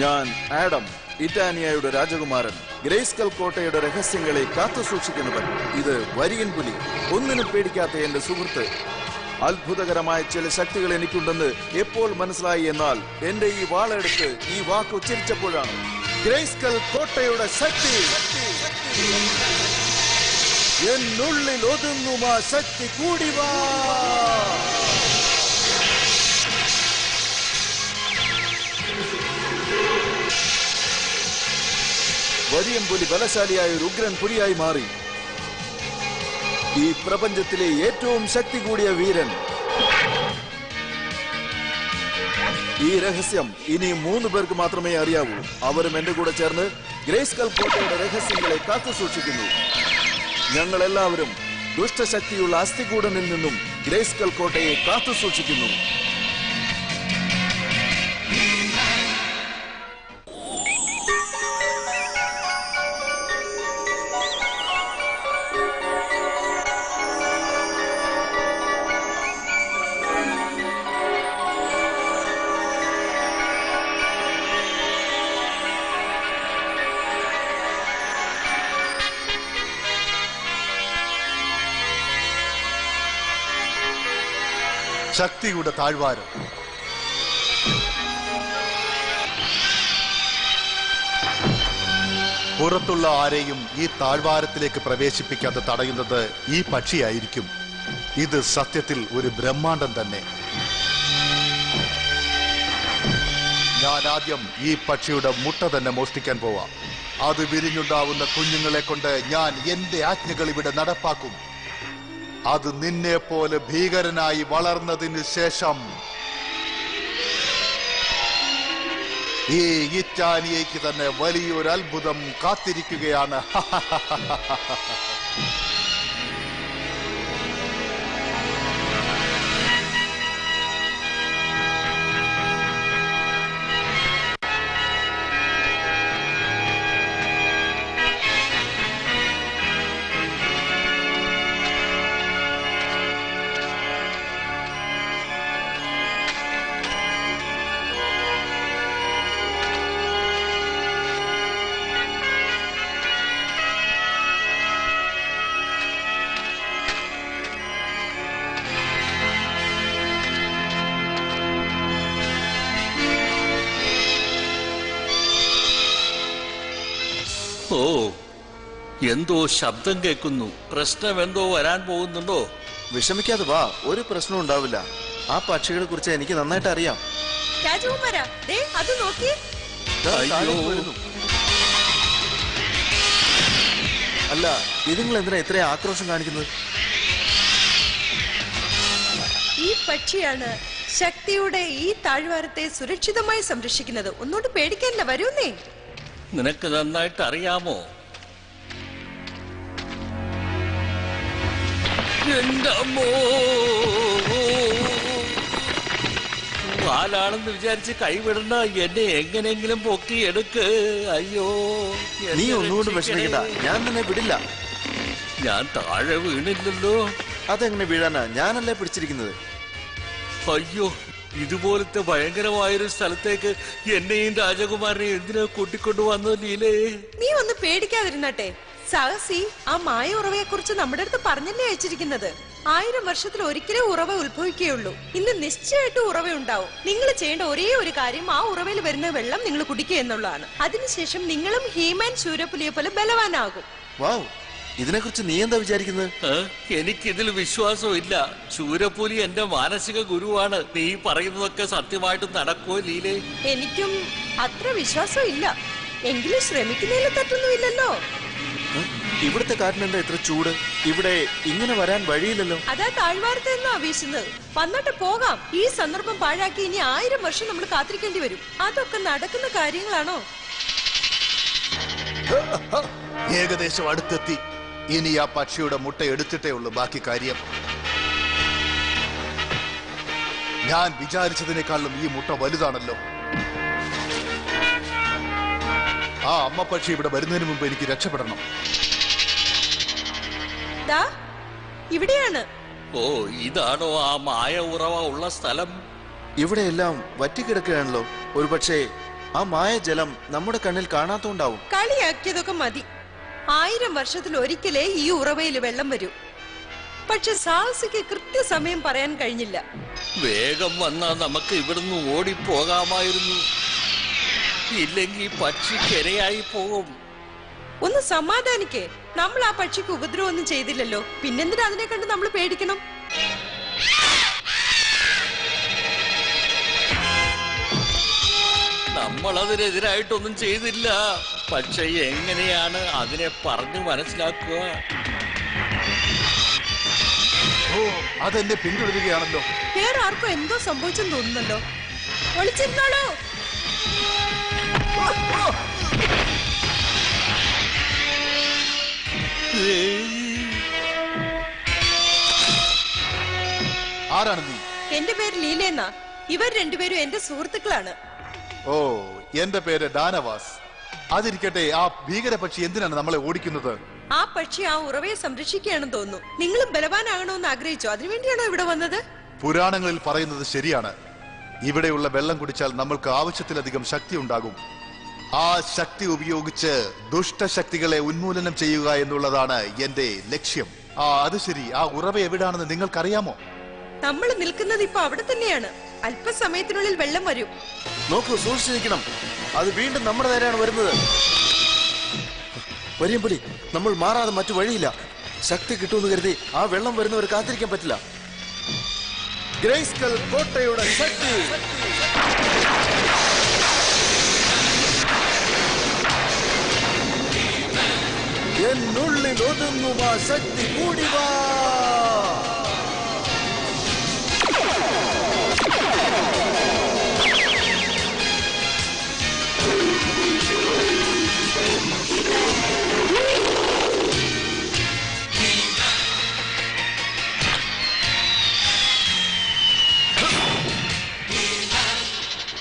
ഞാൻ ആഡം, ഇറ്റാനിയയുടെ രാജകുമാരൻ, ഗ്രേസ്കൽ കോട്ടയുടെ രഹസ്യങ്ങളെ കാത്തു സൂക്ഷിക്കുന്നവൻ. ഇത് വരിയൻ പുലി, ഒന്നിനും പേടിക്കാത്ത എന്റെ സുഹൃത്ത്. അത്ഭുതകരമായ ചില ശക്തികൾ എനിക്കുണ്ടെന്ന് എപ്പോൾ മനസ്സിലായി എന്നാൽ എന്റെ ഈ വാളെടുത്ത് ഈ വാക്ക് ഉച്ചരിച്ചപ്പോഴാണ്. ഗ്രേസ്കൽ കോട്ടയുടെ ശക്തി, എന്നുള്ളിൽ ഒതുങ്ങും ആ ശക്തി കൂടി വാ. വരിയൻ പുലി ബലശാലിയായ ഒരു ഉഗ്രൻ പുലിയായി മാറി. ഈ പ്രപഞ്ചത്തിലെ ഏറ്റവും ശക്തി കൂടിയ വീരൻ. ഈ രഹസ്യം ഇനി 3 പേർക്ക് മാത്രമേ അറിയാവൂ. അവരും എന്റെ കൂടെ ചേർന്ന് ഗ്രേസ്കൽ കോട്ടയുടെ രഹസ്യങ്ങളെ കാത്തു സൂക്ഷിക്കുന്നു. ഞങ്ങൾ എല്ലാവരും ദുഷ്ടശക്തിയുള്ള അസ്ഥികൂടനിൽ നിന്നും ഗ്രേസ്കൽ കോട്ടയെ കാത്തു സൂക്ഷിക്കുന്നു. ശക്തിയുടെ താഴ്വാരം. പുറത്തുള്ള ആരെയും ഈ താഴ്വാരത്തിലേക്ക് പ്രവേശിപ്പിക്കാതെ തടയുന്നത് ഈ പക്ഷിയായിരിക്കും. ഇത് സത്യത്തിൽ ഒരു ബ്രഹ്മാണ്ടം തന്നെ. ഞാൻ ആദ്യം ഈ പക്ഷിയുടെ മുട്ട തന്നെ മോഷ്ടിക്കാൻ പോവാം. അത് വിരിഞ്ഞുണ്ടാവുന്ന കുഞ്ഞുങ്ങളെ കൊണ്ട് ഞാൻ എന്റെ ആജ്ഞകൾ ഇവിടെ നടപ്പാക്കും. അത് നിന്നെ പോലെ ഭീകരനായി വളർന്നതിന് ശേഷം ഈ ഇറ്റാനിയയ്ക്ക് തന്നെ വലിയൊരു അത്ഭുതം കാത്തിരിക്കുകയാണ്. ഓ, എന്തോ ശബ്ദം കേൾക്കുന്നു. പ്രശ്നം എന്തോ വരാൻ പോകുന്നുണ്ടോ? വിഷമിക്കാതെ വാ, ഒരു പ്രശ്നം ഉണ്ടാവില്ല. ആ പക്ഷികളെ കുറിച്ച് എനിക്ക് നന്നായിട്ട് അറിയാം. അല്ല, ഇതുങ്ങൾ എന്തിനാ ഇത്രയും ആക്രോശം കാണിക്കുന്നത്? ഈ പക്ഷിയാണ് ശക്തിയുടെ ഈ താഴ്വാരത്തെ സുരക്ഷിതമായി സംരക്ഷിക്കുന്നത്. ഒന്നുകൊണ്ട് പേടിക്കാനില്ല, വരൂന്നേ. നിനക്ക് നന്നായിട്ട് അറിയാമോ? വാലാണെന്ന് വിചാരിച്ച് കൈവിടണ്ട, എന്നെ എങ്ങനെയെങ്കിലും പൊക്കി എടുക്ക്. അയ്യോ, നീ ഒന്നുകൊണ്ട് വിഷമിക്കണ്ട, ഞാൻ നിന്നെ വിടില്ല. ഞാൻ താഴെ വീണില്ലല്ലോ. അതെങ്ങനെ വീഴാനാ? ഞാനല്ലേ പിടിച്ചിരിക്കുന്നത്. അയ്യോ, ഇതുപോലത്തെ ഭയങ്കരമായൊരു സ്ഥലത്തേക്ക് എന്നെയും രാജകുമാരനെയും എന്തിനാ കൂട്ടിക്കൊണ്ടു വന്നത് ലീലേ? നീ ഒന്ന് പേടിക്കാതിരുന്നട്ടെ. സാഹസി ആ മായ ഉറവയെ കുറിച്ച് നമ്മുടെ അടുത്ത് പറഞ്ഞല്ലേ അയച്ചിരിക്കുന്നത്. 1000 വർഷത്തിൽ ഒരിക്കലേ ഉറവ ഉത്ഭവിക്കുകയുള്ളൂ. ഇന്ന് നിശ്ചയമായിട്ടും ഉറവ ഉണ്ടാവും. നിങ്ങൾ ചെയ്യേണ്ട ഒരേ ഒരു കാര്യം ആ ഉറവയിൽ വരുന്ന വെള്ളം നിങ്ങൾ കുടിക്കുക എന്നുള്ളതാണ്. അതിനുശേഷം നിങ്ങളും ഹീമാൻ ശൂരപുലിയെ പോലെ ബലവാനാകും. വാവ്, ഇതിനെക്കുറിച്ച് നീ എന്താ വിചാരിക്കുന്നത്? എനിക്കിതിൽ വിശ്വാസമില്ല. ശൂരപുലി എന്റെ മാനസിക ഗുരുവാണ്. നീ പറയുന്നതൊക്കെ സത്യമായിട്ട് നടക്കുമോ ലീലേ? എനിക്കും അത്ര വിശ്വാസം ഇല്ല. എങ്കിലും ശ്രമിക്കുന്നതിൽ തെറ്റൊന്നുമില്ലല്ലോ. ഇവിടുത്തെ കാറ്റിനെന്താ ഇത്ര ചൂട്? ഇവിടെ ഇങ്ങനെ വരാൻ വഴിയില്ലല്ലോ. അതാ താഴ്വാരത്ത് നിന്നാ വീശുന്നത്. വന്നിട്ട് പോകാം. ഈ സന്ദർഭം പാഴാക്കി ഇനി 1000 വർഷം നമ്മൾ കാത്തിരിക്കേണ്ടി വരും. അതൊക്കെ നടക്കുന്ന കാര്യങ്ങളാണോ? ഏകദേശം അടുത്തെത്തി. ഇനി ആ പക്ഷിയുടെ മുട്ട എടുത്തിട്ടേ ഉള്ളൂ ബാക്കി കാര്യം. ഞാൻ വിചാരിച്ചതിനേക്കാളും ഈ മുട്ട വലുതാണല്ലോ. ആ അമ്മ പക്ഷി ഇവിടെ വരുന്നതിന് മുമ്പ് എനിക്ക് രക്ഷപ്പെടണം. ഇവിടെയാണ്. ഓ, ഇതാണോ ആ മായ ഉറവ ഉള്ള സ്ഥലം? ഇവിടെയെല്ലാം വറ്റിക്കിടക്കുകയാണല്ലോ. ഒരു പക്ഷേ ആ മായ ജലം നമ്മുടെ കണ്ണിൽ കാണാത്തോണ്ടാവും. കളിയാക്കിയതൊക്കെ മതി. 1000 വർഷത്തിൽ ഒരിക്കലേ ഈ ഉറവയിൽ വെള്ളം വരൂ. പക്ഷെ സാഹസിക്ക് കൃത്യസമയം പറയാൻ കഴിഞ്ഞില്ല. വേഗം വന്നാ നമുക്ക് ഇവിടുന്ന് ഓടിപ്പോകാമായിരുന്നു. ഇല്ലെങ്കിൽ പക്ഷിക്കിരയായി പോകും. ഒന്ന് സമാധാനിക്കേ. നമ്മൾ ആ പക്ഷിക്ക് ഉപദ്രവമൊന്നും ചെയ്തില്ലല്ലോ. പിന്നെന്തിനാ അതിനെ കണ്ട് നമ്മൾ പേടിക്കണം? നമ്മളതിനെതിരായിട്ടൊന്നും ചെയ്തില്ല. പക്ഷെ എങ്ങനെയാണ് അതിനെ പറഞ്ഞു മനസ്സിലാക്കുക? ഓ, അതെന്നെ പിന്തുടരുകയാണല്ലോ. വേറെ ആർക്കും എന്തോ സംഭവിച്ചെന്ന് തോന്നുന്നല്ലോ. ഒളിച്ചിരുന്നോളൂ. ആരാണ് നീ? എന്റെ പേര് ലീലേന്നാ. ഇവർ രണ്ടുപേരും എന്റെ സുഹൃത്തുക്കളാണ്. ഓ, എന്റെ പേര് ഡാനവാസ്. അതിരിക്കട്ടെ, ആ ഭീകര പക്ഷി എന്തിനാണ് നമ്മളെ ഓടിക്കുന്നത്? ആ പക്ഷി ആ ഉറവയെ സംരക്ഷിക്കുകയാണെന്ന് തോന്നുന്നു. നിങ്ങളും ബലവാനാകണമെന്ന് ആഗ്രഹിച്ചോ? അതിനുവേണ്ടിയാണോ ഇവിടെ വന്നത്? പുരാണങ്ങളിൽ പറയുന്നത് ശരിയാണ്. ഇവിടെയുള്ള വെള്ളം കുടിച്ചാൽ നമ്മൾക്ക് ആവശ്യത്തിലധികം ശക്തി ഉണ്ടാകും. ആ ശക്തി ഉപയോഗിച്ച് ദുഷ്ടശക്തികളെ ഉന്മൂലനം ചെയ്യുക എന്നുള്ളതാണ് എന്റെ ലക്ഷ്യം. അത് ശരി, ആ ഉറവ എവിടാണെന്ന് നിങ്ങൾക്കറിയാമോ? നമ്മൾ നിൽക്കുന്നത് ഇപ്പൊ അവിടെ തന്നെയാണ്. അല്പസമയത്തിനുള്ളിൽ വെള്ളം വരും. നോക്കൂ, സൂക്ഷിച്ചിരിക്കണം. അത് വീണ്ടും നമ്മുടെ നേരെയാണ് വരുന്നത്. വരിയമ്പുലി, നമ്മൾ മാറാതെ മറ്റു വഴിയില്ല. ശക്തി കിട്ടുമെന്ന് കരുതി ആ വെള്ളം വരുന്നവർ കാത്തിരിക്കാൻ പറ്റില്ല. ഗ്രേസ്കൽ കോട്ടയുടെ ശക്തി. എന്നുള്ളിൽ ഒതുങ്ങും ആ ശക്തി കൂടി വാ.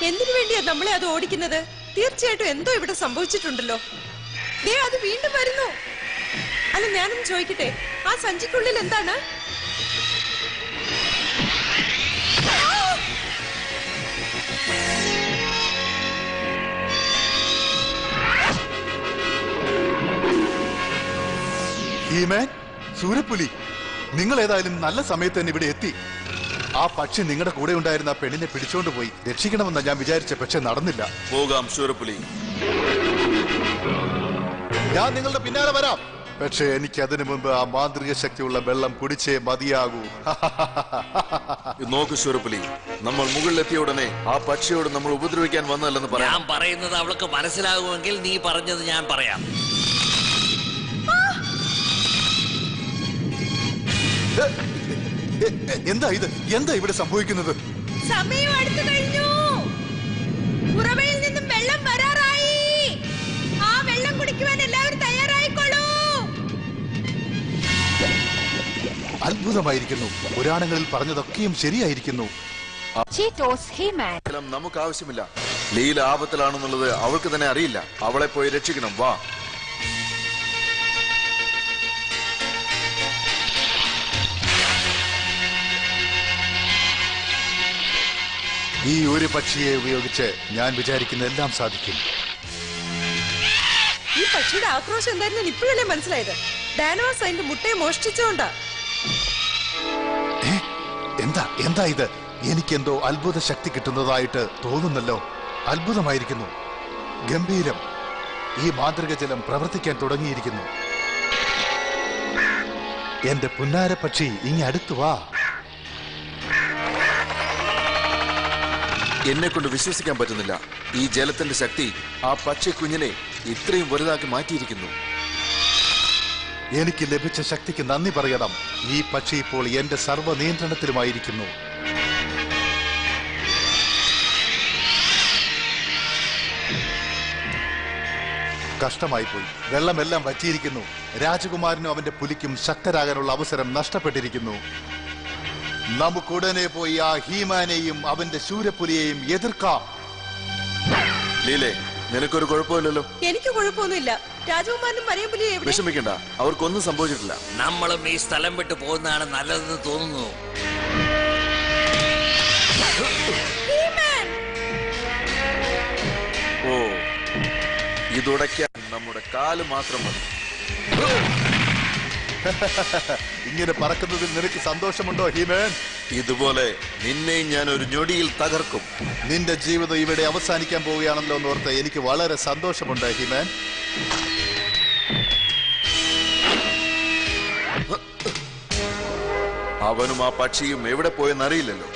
എന്തിനു വേണ്ടിയാ നമ്മളെ അത് ഓടിക്കുന്നത്? തീർച്ചയായിട്ടും എന്തോ ഇവിടെ സംഭവിച്ചിട്ടുണ്ടല്ലോ. ദേ, അത് വീണ്ടും വരുന്നു. അല്ല, ഞാനൊന്ന് ചോദിക്കട്ടെ, ആ സഞ്ചിക്കുള്ളിൽ എന്താണ്? ഹീമാൻ, സൂര്യപ്പുലി, നിങ്ങൾ ഏതായാലും നല്ല സമയത്ത് തന്നെ ഇവിടെ എത്തി. ആ പക്ഷി നിങ്ങളുടെ കൂടെ ഉണ്ടായിരുന്ന ആ പെണ്ണിനെ പിടിച്ചോണ്ട് പോയി. രക്ഷിക്കണമെന്ന് ഞാൻ വിചാരിച്ച, പക്ഷെ നടന്നില്ല. പോകാം സൂര്യപ്പുലി, ഞാൻ നിങ്ങളുടെ പിന്നാലെ വരാം. പക്ഷെ എനിക്ക് അതിനു മുമ്പ് ആ മാന്ത്രിക ശക്തിയുള്ള വെള്ളം കുടിച്ചേ മതിയാകൂ. നോക്കൂ സൂര്യപ്പുലി, നമ്മൾ മുകളിലെത്തിയ ഉടനെ ആ പക്ഷിയോട് നമ്മൾ ഉപദ്രവിക്കാൻ വന്നതല്ലെന്ന് പറയാം. ഞാൻ പറയുന്നത് അവൾക്ക് മനസ്സിലാകുമെങ്കിൽ നീ പറഞ്ഞത് ഞാൻ പറയാം. എന്താ ഇത്? എന്താ ഇവിടെ സംഭവിക്കുന്നത്? സമയം അടുത്തു കഴിഞ്ഞു. ഉറവയിൽ നിന്നും വെള്ളം വരാറായി. ആ വെള്ളം കുടിക്കുവാൻ എല്ലാവരും തയ്യാറായിക്കോളൂ. അത്ഭുതമായിരിക്കുന്നു. പുരാണങ്ങളിൽ പറഞ്ഞതൊക്കെയും ശരിയായിരിക്കുന്നു. നമുക്ക് ആവശ്യമില്ല. ലീല ആപത്തിലാണെന്നുള്ളത് അവൾക്ക് തന്നെ അറിയില്ല. അവളെ പോയി രക്ഷിക്കണം. വാ. ഈ ഒരു പക്ഷിയെ ഉപയോഗിച്ച് ഞാൻ വിചാരിക്കുന്ന എല്ലാം സാധിക്കും. ഈ പക്ഷിയുടെ ആക്രോശം എന്തായിരുന്നു ഇപ്പോഴല്ലേ മനസ്സിലായത്? ഡാനവാസ് അതിന്റെ മുട്ടയെ മോഷ്ടിച്ചോണ്ടാ. എന്താ എന്താ ഇത്? എനിക്കെന്തോ അത്ഭുത ശക്തി കിട്ടുന്നതായിട്ട് തോന്നുന്നല്ലോ. അത്ഭുതമായിരിക്കുന്നു. ഗംഭീരം. ഈ മാന്ത്രിക ജലം പ്രവർത്തിക്കാൻ തുടങ്ങിയിരിക്കുന്നു. എന്റെ പുന്നാര പക്ഷി, ഇങ്ങ് അടുത്തു വാ. എന്നെ കൊണ്ട് വിശ്വസിക്കാൻ പറ്റുന്നില്ല. ഈ ജലത്തിന്റെ ശക്തി ആ പക്ഷി കുഞ്ഞിനെ ഇത്രയും വലുതാക്കി മാറ്റിയിരിക്കുന്നു. എനിക്ക് ലഭിച്ച ശക്തിക്ക് നന്ദി പറയണം. ഈ പക്ഷി ഇപ്പോൾ എന്റെ സർവ്വ നിയന്ത്രണത്തിലുമായിരിക്കുന്നു. കഷ്ടമായി പോയി. വെള്ളമെല്ലാം വറ്റിയിരിക്കുന്നു. രാജകുമാരനും അവന്റെ പുലിക്കും ശക്തരാകാനുള്ള അവസരം നഷ്ടപ്പെട്ടിരിക്കുന്നു. നമുക്കുടനെ പോയി ആ ഹീമാനെയും അവന്റെ ശൂരപ്പുലിയെയും എതിർക്കാം. ലീലേ, നിനക്കൊരു കുഴപ്പമില്ലല്ലോ? എനിക്ക് കുഴപ്പമൊന്നുമില്ല. രാജകുമാരനും വരയമ്പുലിയും വിഷമിക്കണ്ട, അവർക്കൊന്നും സംഭവിച്ചിട്ടില്ല. നമ്മളും ഈ സ്ഥലം വിട്ടു പോകുന്നതാണ് നല്ലതെന്ന് തോന്നുന്നു. ഓ, ഇതുടയ്ക്കാൻ നമ്മുടെ കാല് മാത്രം മതി. ഇങ്ങനെ പറക്കുന്നതിൽ നിനക്ക് സന്തോഷമുണ്ടോ ഹീമാൻ? ഇതുപോലെ നിന്നെയും ഞാൻ ഒരു ഞൊടിയിൽ തകർക്കും. നിന്റെ ജീവിതം ഇവിടെ അവസാനിക്കാൻ പോവുകയാണല്ലോ എന്നോർത്ത് എനിക്ക് വളരെ സന്തോഷമുണ്ട് ഹീമാൻ. അവനും ആ പക്ഷിയും എവിടെ പോയെന്നറിയില്ലല്ലോ.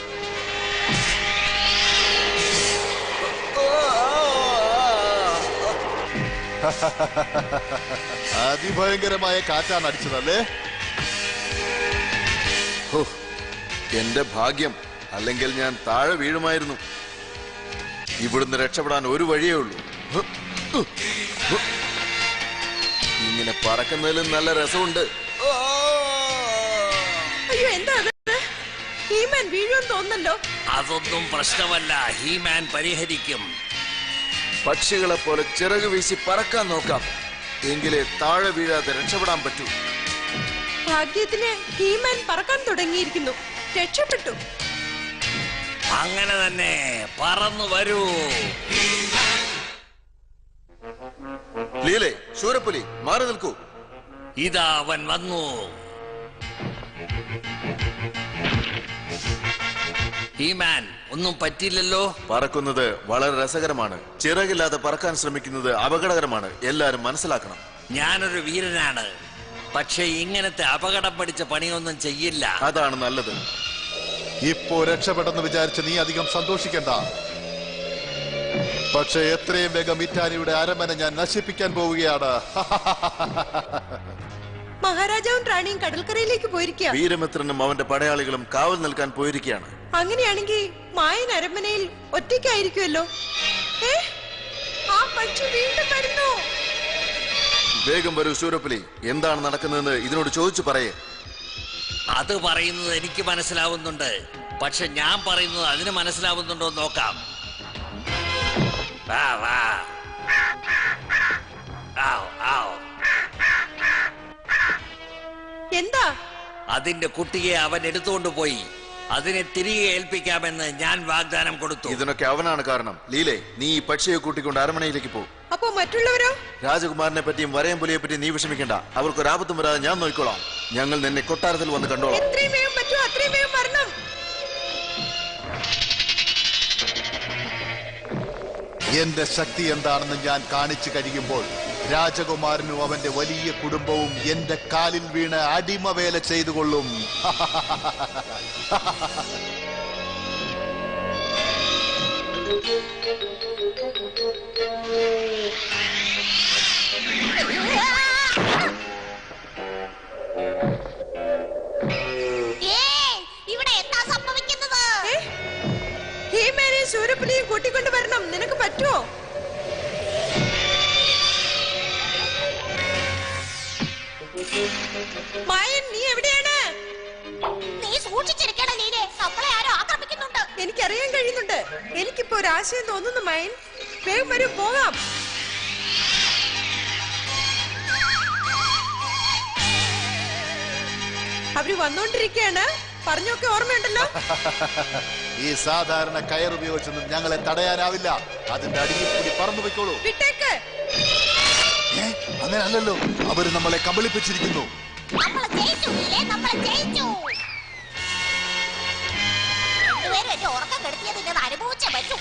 അതിഭയങ്കരമായ കാറ്റാണ് അടിച്ചതല്ലേ? എന്റെ ഭാഗ്യം, അല്ലെങ്കിൽ ഞാൻ താഴെ വീഴുമായിരുന്നു. ഇവിടുന്ന് രക്ഷപ്പെടാൻ ഒരു വഴിയേ ഉള്ളൂ. ഇങ്ങനെ പറക്കുന്നതിലും നല്ല രസമുണ്ട്. അയ്യോ, എന്താ ഹീമാൻ വീഴുമെന്ന് തോന്നല്ലോ. അതൊന്നും പ്രശ്നമല്ല, ഹീമാൻ പരിഹരിക്കും. പക്ഷികളെ പോലെ ചിറക് വീശി പറക്കാൻ നോക്കാം, എങ്കിലേ താഴെ വീഴാതെ രക്ഷപ്പെടാൻ പറ്റൂ. ഭാഗ്യത്തിന് ഹീമാൻ പറക്കാൻ തുടങ്ങിയിരിക്കുന്നു. രക്ഷപ്പെട്ടു. അങ്ങനെ തന്നെ പറന്നു വരൂ. ലീലേ, ശൂരപ്പുലി, മാറി നിൽക്കൂ. ഇതാ അവൻ വന്നു. ഹീമാൻ, ഒന്നും പറ്റില്ലല്ലോ. പറക്കുന്നത് വളരെ രസകരമാണ്. ചിറകില്ലാതെ പറക്കാൻ ശ്രമിക്കുന്നത് അപകടകരമാണ്. എല്ലാരും മനസ്സിലാക്കണം. ഞാനൊരു വീരനാണ്, പക്ഷെ ഇങ്ങനത്തെ അപകടം പിടിച്ച പണിയൊന്നും ചെയ്യില്ല. അതാണ് നല്ലത്. ഇപ്പോ രക്ഷപ്പെട്ടെന്ന് വിചാരിച്ച് നീ അധികം സന്തോഷിക്കണ്ട. പക്ഷെ എത്രയും വേഗം ഇറ്റാലിയുടെ അരമന ഞാൻ നശിപ്പിക്കാൻ പോവുകയാണ്. മഹാരാജാവും റാണിയും കടൽക്കരയിലേക്ക് പോയിരിക്കുക. വീരമിത്രനും അവന്റെ പടയാളികളും കാവൽ നിൽക്കാൻ പോയിരിക്കുകയാണ്. അങ്ങനെയാണെങ്കിൽ മായൻ അരമനയിൽ ഒറ്റയ്ക്കായിരിക്കുമല്ലോ. ആ പക്ഷി വീണ്ടും വരുന്നു. വേഗം വരൂ ശൂരപ്പുലി, എന്താണ് നടക്കുന്നതെന്ന് ഇതിനോട് ചോദിച്ചു പറയേ. അത് പറയുന്നത് എനിക്ക് മനസ്സിലാവുന്നുണ്ട്, പക്ഷെ ഞാൻ പറയുന്നത് അതിന് മനസ്സിലാവുന്നുണ്ടോ നോക്കാം. വാ വാ. ആവ്, ആവ്. എന്താ? അതിന്റെ കുട്ടിയെ അവൻ എടുത്തുകൊണ്ട് പോയി. അതിനെ തിരികെ ഏൽപ്പിക്കാമെന്ന് ഞാൻ വാഗ്ദാനം കൊടുത്തു. ഇതിനൊക്കെ അവനാണ് കാരണം. ലീലേ, നീ ഈ പക്ഷിയെ കൂട്ടിക്കൊണ്ട് അരമനയിലേക്ക് പോ. അപ്പോ മറ്റുള്ളവരോ? രാജകുമാരനെ പറ്റിയും വരയമ്പുലിയെ പറ്റിയും നീ വിഷമിക്കണ്ട. അവർക്കൊരാപത്തും വരാതെ ഞാൻ നോക്കിക്കോളാം. ഞങ്ങൾ നിന്നെ കൊട്ടാരത്തിൽ വന്ന് കണ്ടോളാം. എത്രയും വേഗം പറ്റുമോ അത്രയും വേഗം വരണം. എന്റെ ശക്തി എന്താണെന്ന് ഞാൻ കാണിച്ചു കഴിയുമ്പോൾ രാജകുമാരനും അവന്റെ വലിയ കുടുംബവും എന്റെ കാലിൽ വീണ് അടിമവേല ചെയ്തുകൊള്ളും. ഇവിടെ എന്താ സംഭവിക്കുന്നത്? ഹീമാനെയും ശൂരപ്പുലിയും കൂട്ടിക്കൊണ്ട് വരണം. നിനക്ക് പറ്റുമോ? മായൻ, നീ എവിടെയാണ്? നീ സൂക്ഷിച്ചിരിക്കണം ലീലേ, നമ്മളെ ആരോ ആക്രമിക്കുന്നുണ്ട്. എനിക്കറിയാൻ കഴിയുന്നുണ്ട്. എനിക്കിപ്പോ ഒരു ആശയം തോന്നുന്നു മായൻ. വേഗം വരും, പോകാം. അവര് വന്നോണ്ടിരിക്കയാണ്. പറഞ്ഞൊക്കെ ഓർമ്മയുണ്ടല്ലോ. ഈ സാധാരണ കയറുപയോഗിച്ചൊന്നും ഞങ്ങളെ തടയാനാവില്ല. അതിന്റെ അടിയിൽ കൂടി പറന്നു പോയിക്കോളൂ. വിട്ടേക്ക്. അങ്ങനെ അല്ലല്ലോ, അവര് നമ്മളെ കബളിപ്പിച്ചിരിക്കുന്നു. നമ്മളെ ജയിച്ചു ലീലേ, നമ്മളെ ജയിച്ചു. രണ്ടുപേരും എന്നെ ഉറക്കം കെടുത്തിയത് അനുഭവിച്ചേ പറ്റൂ.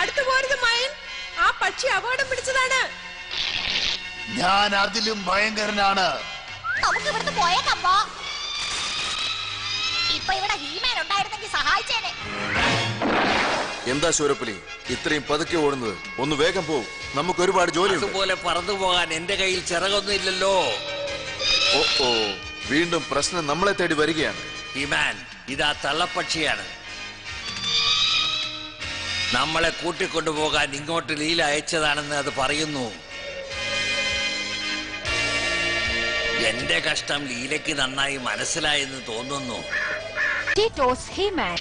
അടുത്തു പോരുത് മായൻ. ആ പക്ഷി അപകടം പിടിച്ചതാണ്. ഞാൻ അതിലും ഭയങ്കരനാണ്. നമുക്ക് ഇവിടുന്ന് പോയേക്കപ്പോ. ഇപ്പൊ ഇവിടെ ഹീമാൻ ഉണ്ടായിരുന്നെങ്കിൽ സഹായിച്ചേനെ. എന്താ ശൂരപ്പുലി ഇത്രയും പതുക്കെ ഓടുന്നത്? ഒന്ന് വേഗം പോവും, നമുക്ക് ഒരുപാട് ജോലിയുണ്ട്. അതുപോലെ പറന്നു പോകാൻ എന്റെ കയ്യിൽ ചിറകൊന്നും ഇല്ലല്ലോ. ഓ, വീണ്ടും പ്രശ്നം നമ്മളെ തേടി വരികയാണ്. ഹീമാൻ, ഇതാ തള്ളപ്പക്ഷിയാണ്. നമ്മളെ കൂട്ടിക്കൊണ്ടുപോകാൻ ഇങ്ങോട്ട് ലീല അയച്ചതാണെന്ന് അത് പറയുന്നു. എന്റെ കഷ്ടം ലീലയ്ക്ക് നന്നായി മനസ്സിലായെന്ന് തോന്നുന്നു. ടിറ്റോസ് ഹീമാൻ.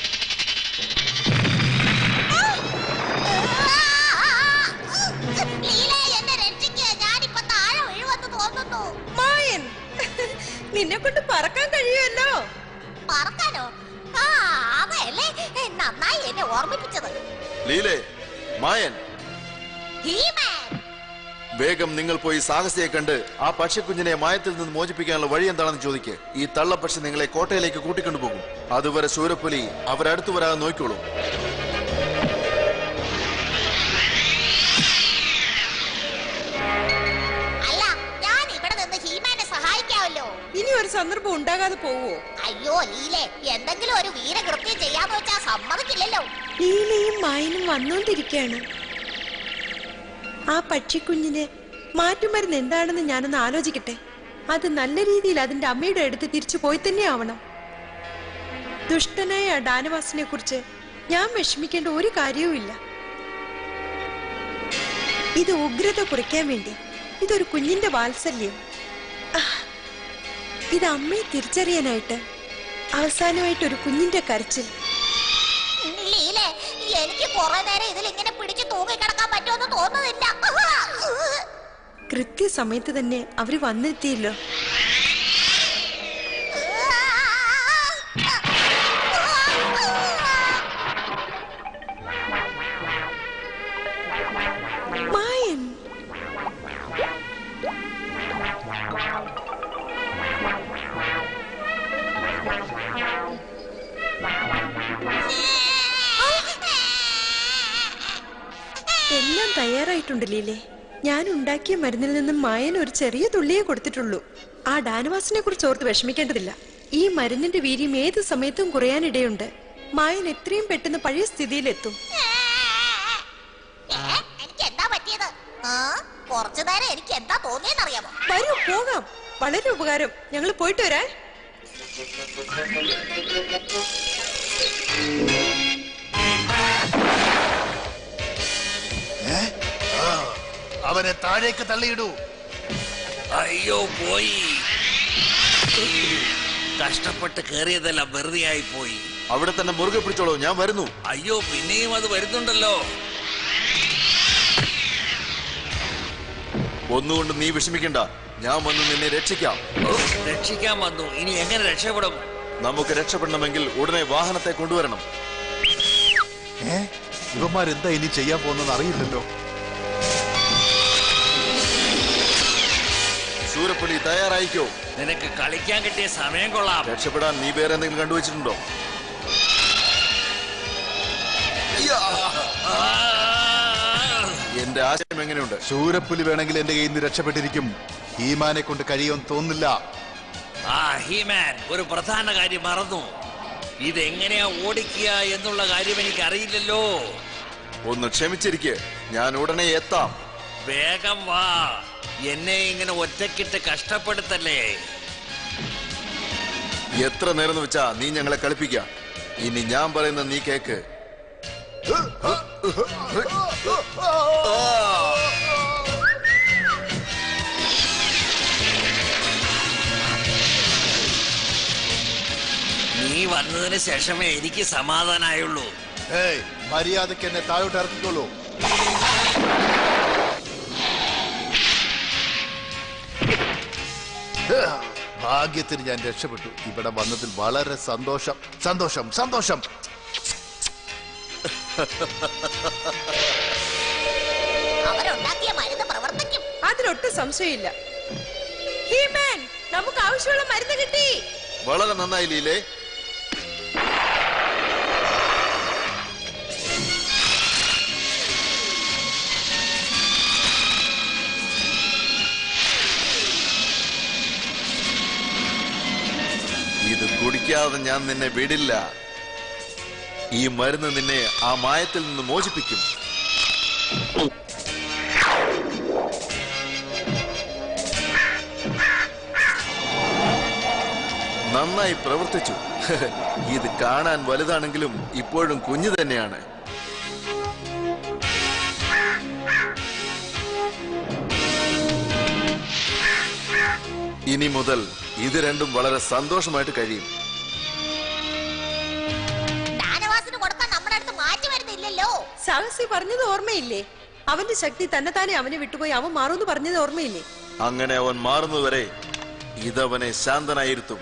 ലീലേ, എന്നെ രക്ഷിക്ക്. ഞാനിപ്പോ താഴെ വീഴുമെന്ന് തോന്നുന്നു. മായൻ, നിന്നെ കൊണ്ട് പറക്കാൻ കഴിയുമല്ലോ. പറക്കാനോ? അതല്ലേ നന്നായി എന്നെ ഓർമ്മിപ്പിച്ചത്. ലീലേ, മായൻ, വേഗം നിങ്ങൾ പോയി സാഹസിയെ കണ്ട് ആ പക്ഷിക്കുഞ്ഞിനെ മായത്തിൽ നിന്ന് മോചിപ്പിക്കാനുള്ള വഴി എന്താണെന്ന് ചോദിക്ക്. ഈ തള്ളപ്പക്ഷി നിങ്ങളെ കോട്ടയിലേക്ക് കൂട്ടിക്കൊണ്ടുപോകും. അതുവരെ ശൂരപ്പുലി അവരടുത്തു വരാതെ നോക്കിക്കോളൂ. ഇനി ഒരു സന്ദർഭം ഉണ്ടാകാതെ പോവോ? അയ്യോ ലീലെ, എന്തെങ്കിലും ഒരു വീരകൃത്യം ചെയ്യാന്ന് വെച്ചാ സമ്മതിക്കില്ലല്ലോ. ലീലയും മായനും വന്നോണ്ടിരിക്കാണ്. ആ പക്ഷിക്കുഞ്ഞിന് മാറ്റുമരുന്ന് എന്താണെന്ന് ഞാനൊന്ന് ആലോചിക്കട്ടെ. അത് നല്ല രീതിയിൽ അതിന്റെ അമ്മയുടെ അടുത്ത് തിരിച്ചു പോയി തന്നെ ആവണം. ദുഷ്ടനായ ഡാനവാസിനെ കുറിച്ച് ഞാൻ വിഷമിക്കേണ്ട ഒരു കാര്യവുമില്ല. ഇത് ഉഗ്രത കുറയ്ക്കാൻ വേണ്ടി, ഇതൊരു കുഞ്ഞിന്റെ വാത്സല്യം. ഇത് അമ്മയെ തിരിച്ചറിയാനായിട്ട്, അവസാനമായിട്ട് ഒരു കുഞ്ഞിന്റെ കരച്ചിൽ. ലീലെ, എനിക്ക് കുറെ നേരം ഇതിൽ ഇങ്ങനെ പിടിച്ചു തൂങ്ങിക്കിടക്കാൻ പറ്റുമെന്ന് തോന്നുന്നില്ല. കൃത്യസമയത്ത് തന്നെ അവര് വന്നെത്തിയല്ലോ. മായൻ, എല്ലാം തയ്യാറായിട്ടുണ്ട് ലീലേ. ഞാൻ ഉണ്ടാക്കിയ മരുന്നിൽ നിന്നും മായൻ ഒരു ചെറിയ തുള്ളിയെ കൊടുത്തിട്ടുള്ളൂ. ആ ഡാനവാസിനെ കുറിച്ച് ഓർത്ത് വിഷമിക്കേണ്ടതില്ല. ഈ മരുന്നിന്റെ വീര്യം ഏത് സമയത്തും കുറയാനിടയുണ്ട്. മായൻ എത്രയും പെട്ടെന്ന് പഴയ സ്ഥിതിയിലെത്തും. എനിക്ക് എന്താ പറ്റിയത്? കുറച്ചു നേരം എനിക്ക് എന്താ തോന്നിയെന്നറിയാമോ? വരൂ, പോകാം. വളരെ ഉപകാരം. ഞങ്ങൾ പോയിട്ട് വരാൻ. അവനെ താഴേക്ക് തള്ളിയിടൂ. അയ്യോ പോയി. കഷ്ടപ്പെട്ട് കേറിയതെല്ലാം വെറുതെ ആയി പോയി. അവിടെ തന്നെ മുറുകെ പിടിച്ചോളൂ, ഞാൻ വരുന്നു. അയ്യോ, പിന്നെയും അത് വരുന്നുണ്ടല്ലോ. ഒന്നുകൊണ്ട് നീ വിഷമിക്കണ്ട, ഞാൻ വന്ന് നിന്നെ രക്ഷിക്കാം. രക്ഷിക്കാൻ വന്നു, ഇനി എങ്ങനെ രക്ഷപ്പെടും? നമുക്ക് രക്ഷപ്പെടണമെങ്കിൽ ഉടനെ വാഹനത്തെ കൊണ്ടുവരണം. ഇവന്മാരെന്താ ഇനി ചെയ്യാൻ പോകുന്നത് അറിയില്ലല്ലോ. ശൂരപ്പുലി തയ്യാറായിക്കോ? നിനക്ക് കളിക്കാൻ കിട്ടിയ സമയം കൊള്ളാം. രക്ഷപ്പെടാൻ നീ വേറെ എന്തെങ്കിലും കണ്ടുവച്ചിട്ടുണ്ടോ? എന്റെ ആശയം എങ്ങനെയുണ്ട്? ശൂരപ്പുലി വേണമെങ്കിൽ എന്റെ കയ്യിൽ നിന്ന് രക്ഷപ്പെട്ടിരിക്കും. ഹീമാനെ കൊണ്ട് കഴിയുമെന്ന് തോന്നുന്നില്ല. ഹീമാൻ, ഒരു പ്രധാന കാര്യം മറന്നു. ഇതെങ്ങനെയാ ഓടിക്കുക എന്നുള്ള കാര്യം എനിക്ക് അറിയില്ലല്ലോ. ഒന്ന് ക്ഷമിച്ചിരിക്കെ, ഞാൻ ഉടനെ എത്താം. വേഗം വാ, എന്നെ ഇങ്ങനെ ഒറ്റക്കിട്ട് കഷ്ടപ്പെടുത്തല്ലേ. എത്ര നേരം വെച്ചാ നീ ഞങ്ങളെ കളിപ്പിക്ക. ഇനി ഞാൻ പറയുന്ന നീ കേക്ക്. നീ വന്നതിന് ശേഷമേ എനിക്ക് സമാധാനായുള്ളൂ. മര്യാദക്ക് എന്നെ താഴോട്ട് ഇറക്കിക്കോളൂ. ഭാഗ്യത്തിന് ഞാൻ രക്ഷപ്പെട്ടു. ഇവിടെ വന്നതിൽ വളരെ സന്തോഷം. സന്തോഷം സന്തോഷം. അവരുണ്ടാക്കിയ മരുന്ന് പ്രവർത്തിക്കും, അതിലൊട്ടും സംശയമില്ല. ഹീമാൻ, നമുക്ക് ആവശ്യമുള്ള മരുന്ന് കിട്ടി. വളരെ നന്നായി ലീലേ. ഇത് കുടിക്കാതെ ഞാൻ നിന്നെ വിടില്ല. ഈ മരുന്ന് നിന്നെ ആ മായത്തിൽ നിന്ന് മോചിപ്പിക്കും. നന്നായി പ്രവർത്തിച്ചു. ഇത് കാണാൻ വലുതാണെങ്കിലും ഇപ്പോഴും കുഞ്ഞു തന്നെയാണ്. ഇനി മുതൽ ഇത് രണ്ടും വളരെ സന്തോഷമായിട്ട് കഴിയും. ഡാനവാസിന് കൊടുക്കാൻ നമ്മുടെ അടുത്ത് മാറ്റി വരുന്നില്ലല്ലോ. സാഹസി പറഞ്ഞത് ഓർമ്മയില്ലേ? അവന്റെ ശക്തി തന്നെത്താനെ അവനെ വിട്ടുപോയി അവൻ മാറുമെന്ന് പറഞ്ഞത് ഓർമ്മയില്ലേ? അങ്ങനെ അവൻ മാറുന്നതുവരെ ഇതവനെ ശാന്തനായിരുത്തും.